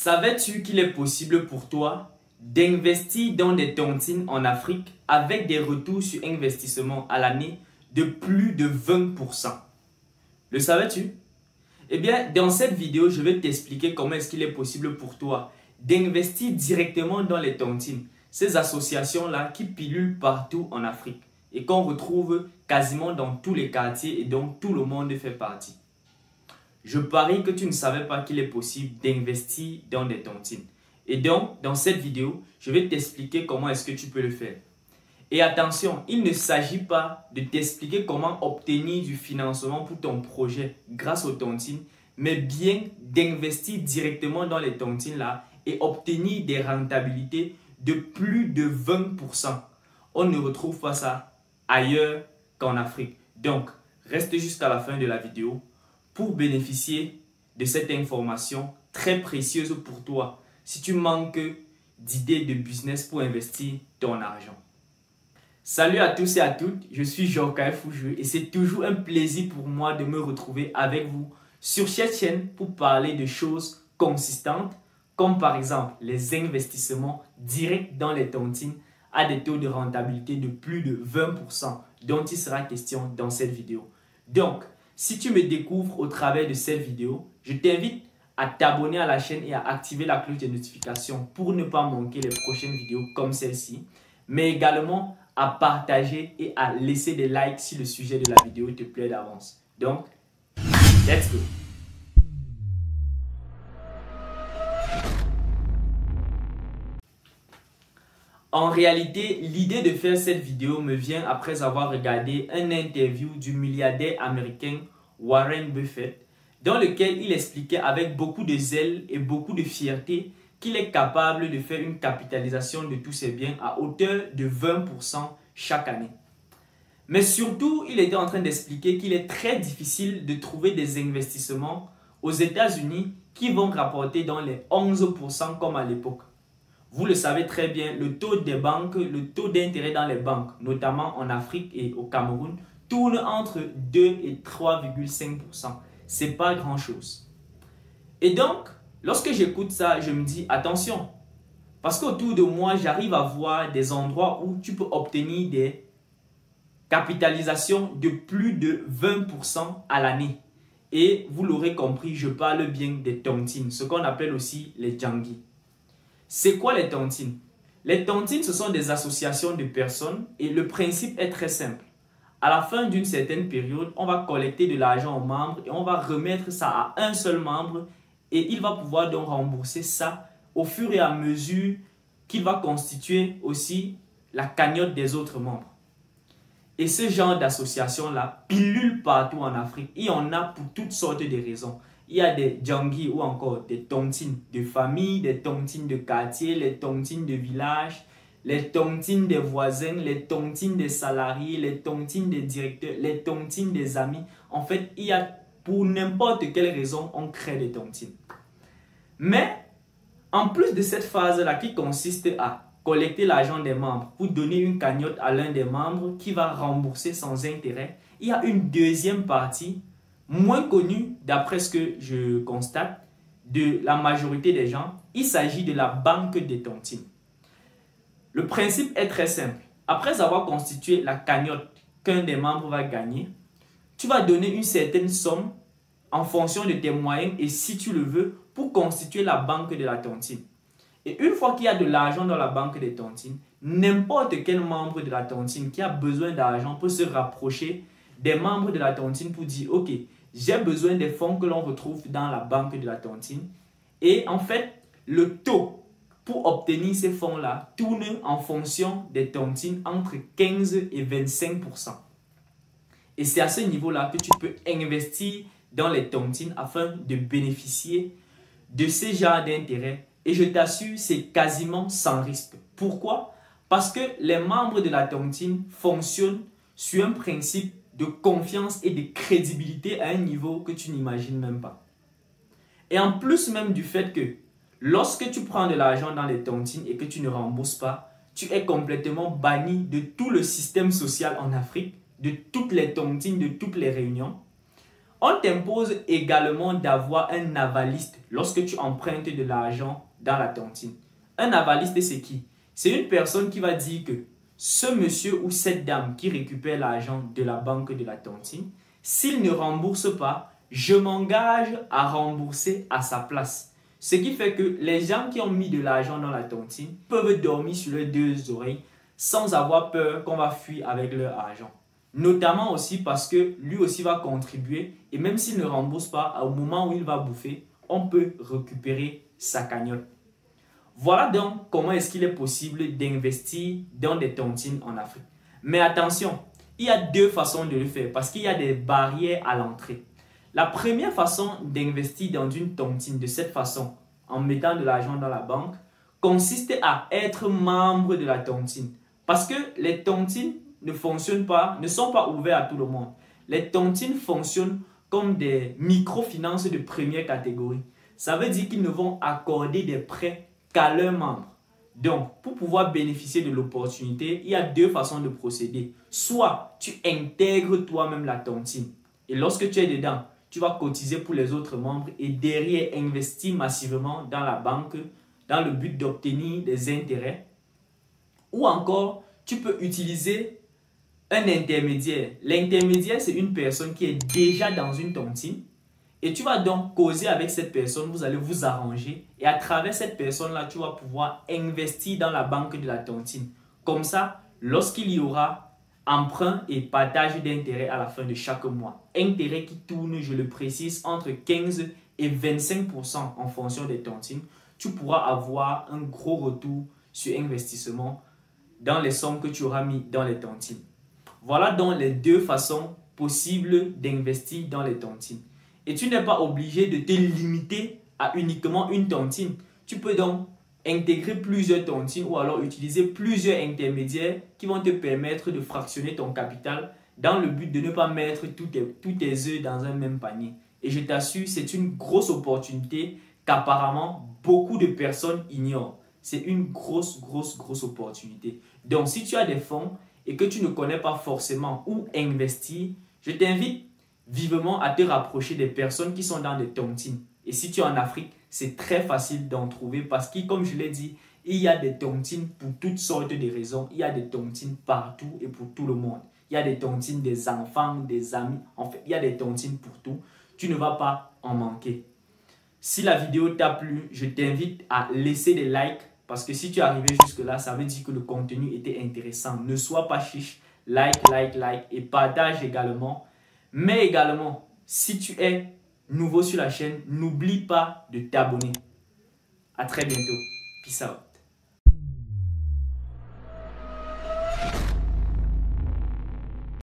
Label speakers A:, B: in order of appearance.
A: Savais-tu qu'il est possible pour toi d'investir dans des tontines en Afrique avec des retours sur investissement à l'année de plus de 20%? Le savais-tu? Eh bien, dans cette vidéo, je vais t'expliquer comment est-ce qu'il est possible pour toi d'investir directement dans les tontines. Ces associations-là qui pilulent partout en Afrique et qu'on retrouve quasiment dans tous les quartiers et dont tout le monde fait partie. Je parie que tu ne savais pas qu'il est possible d'investir dans des tontines. Et donc, dans cette vidéo, je vais t'expliquer comment est-ce que tu peux le faire. Et attention, il ne s'agit pas de t'expliquer comment obtenir du financement pour ton projet grâce aux tontines, mais bien d'investir directement dans les tontines là et obtenir des rentabilités de plus de 20%. On ne retrouve pas ça ailleurs qu'en Afrique. Donc, reste jusqu'à la fin de la vidéo pour bénéficier de cette information très précieuse pour toi si tu manques d'idées de business pour investir ton argent. Salut à tous et à toutes, je suis Jorkaï Foujou et c'est toujours un plaisir pour moi de me retrouver avec vous sur cette chaîne pour parler de choses consistantes comme par exemple les investissements directs dans les tontines à des taux de rentabilité de plus de 20% dont il sera question dans cette vidéo. Donc, si tu me découvres au travers de cette vidéo, je t'invite à t'abonner à la chaîne et à activer la cloche de notification pour ne pas manquer les prochaines vidéos comme celle-ci, mais également à partager et à laisser des likes si le sujet de la vidéo te plaît d'avance. Donc, let's go! En réalité, l'idée de faire cette vidéo me vient après avoir regardé un interview du milliardaire américain Warren Buffett, dans lequel il expliquait avec beaucoup de zèle et beaucoup de fierté qu'il est capable de faire une capitalisation de tous ses biens à hauteur de 20% chaque année. Mais surtout, il était en train d'expliquer qu'il est très difficile de trouver des investissements aux États-Unis qui vont rapporter dans les 11% comme à l'époque. Vous le savez très bien, le taux des banques, le taux d'intérêt dans les banques, notamment en Afrique et au Cameroun, tourne entre 2 et 3,5%. Ce n'est pas grand-chose. Et donc, lorsque j'écoute ça, je me dis attention. Parce qu'autour de moi, j'arrive à voir des endroits où tu peux obtenir des capitalisations de plus de 20% à l'année. Et vous l'aurez compris, je parle bien des tontines, ce qu'on appelle aussi les djangui. C'est quoi les tontines? Les tontines, ce sont des associations de personnes et le principe est très simple. À la fin d'une certaine période, on va collecter de l'argent aux membres et on va remettre ça à un seul membre et il va pouvoir donc rembourser ça au fur et à mesure qu'il va constituer aussi la cagnotte des autres membres. Et ce genre d'association-là pilule partout en Afrique. Il y en a pour toutes sortes de raisons. Il y a des djangui ou encore des tontines de famille, des tontines de quartier, les tontines de village, les tontines des voisins, les tontines des salariés, les tontines des directeurs, les tontines des amis. En fait, il y a pour n'importe quelle raison, on crée des tontines. Mais, en plus de cette phase-là qui consiste à collecter l'argent des membres pour donner une cagnotte à l'un des membres qui va rembourser sans intérêt, il y a une deuxième partie moins connue d'après ce que je constate de la majorité des gens. Il s'agit de la banque des tontines. Le principe est très simple. Après avoir constitué la cagnotte qu'un des membres va gagner, tu vas donner une certaine somme en fonction de tes moyens et si tu le veux pour constituer la banque de la tontine. Et une fois qu'il y a de l'argent dans la banque des tontines, n'importe quel membre de la tontine qui a besoin d'argent peut se rapprocher des membres de la tontine pour dire « Ok, j'ai besoin des fonds que l'on retrouve dans la banque de la tontine. » Et en fait, le taux pour obtenir ces fonds-là tourne en fonction des tontines entre 15 et 25%. Et c'est à ce niveau-là que tu peux investir dans les tontines afin de bénéficier de ces genres d'intérêts. Et je t'assure, c'est quasiment sans risque. Pourquoi? Parce que les membres de la tontine fonctionnent sur un principe de confiance et de crédibilité à un niveau que tu n'imagines même pas. Et en plus même du fait que lorsque tu prends de l'argent dans les tontines et que tu ne rembourses pas, tu es complètement banni de tout le système social en Afrique, de toutes les tontines, de toutes les réunions. On t'impose également d'avoir un avaliste lorsque tu empruntes de l'argent dans la tontine. Un avaliste, c'est qui? C'est une personne qui va dire que ce monsieur ou cette dame qui récupère l'argent de la banque de la tontine, s'il ne rembourse pas, je m'engage à rembourser à sa place. Ce qui fait que les gens qui ont mis de l'argent dans la tontine peuvent dormir sur leurs deux oreilles sans avoir peur qu'on va fuir avec leur argent. Notamment aussi parce que lui aussi va contribuer et même s'il ne rembourse pas, au moment où il va bouffer, on peut récupérer sa cagnotte. Voilà donc comment est-ce qu'il est possible d'investir dans des tontines en Afrique. Mais attention, il y a deux façons de le faire parce qu'il y a des barrières à l'entrée. La première façon d'investir dans une tontine de cette façon, en mettant de l'argent dans la banque, consiste à être membre de la tontine. Parce que les tontines ne sont pas ouvertes à tout le monde. Les tontines fonctionnent comme des microfinances de première catégorie. Ça veut dire qu'ils ne vont accorder des prêts qu'à leurs membres. Donc, pour pouvoir bénéficier de l'opportunité, il y a deux façons de procéder. Soit tu intègres toi-même la tontine et lorsque tu es dedans, tu vas cotiser pour les autres membres et derrière investir massivement dans la banque dans le but d'obtenir des intérêts. Ou encore, tu peux utiliser un intermédiaire. L'intermédiaire, c'est une personne qui est déjà dans une tontine. Et tu vas donc causer avec cette personne, vous allez vous arranger. Et à travers cette personne-là, tu vas pouvoir investir dans la banque de la tontine. Comme ça, lorsqu'il y aura emprunt et partage d'intérêts à la fin de chaque mois. Intérêt qui tourne, je le précise, entre 15 et 25% en fonction des tontines. Tu pourras avoir un gros retour sur investissement dans les sommes que tu auras mis dans les tontines. Voilà donc les deux façons possibles d'investir dans les tontines. Et tu n'es pas obligé de te limiter à uniquement une tontine. Tu peux donc intégrer plusieurs tontines ou alors utiliser plusieurs intermédiaires qui vont te permettre de fractionner ton capital dans le but de ne pas mettre tous tes œufs dans un même panier. Et je t'assure, c'est une grosse opportunité qu'apparemment beaucoup de personnes ignorent. C'est une grosse opportunité. Donc, si tu as des fonds et que tu ne connais pas forcément où investir, je t'invite vivement à te rapprocher des personnes qui sont dans des tontines. Et si tu es en Afrique, c'est très facile d'en trouver parce que, comme je l'ai dit, il y a des tontines pour toutes sortes de raisons. Il y a des tontines partout et pour tout le monde. Il y a des tontines des enfants, des amis. En fait, il y a des tontines pour tout. Tu ne vas pas en manquer. Si la vidéo t'a plu, je t'invite à laisser des likes parce que si tu es arrivé jusque-là, ça veut dire que le contenu était intéressant. Ne sois pas chiche. Like et partage également. Mais également, si tu es nouveau sur la chaîne, n'oublie pas de t'abonner. À très bientôt. Peace out.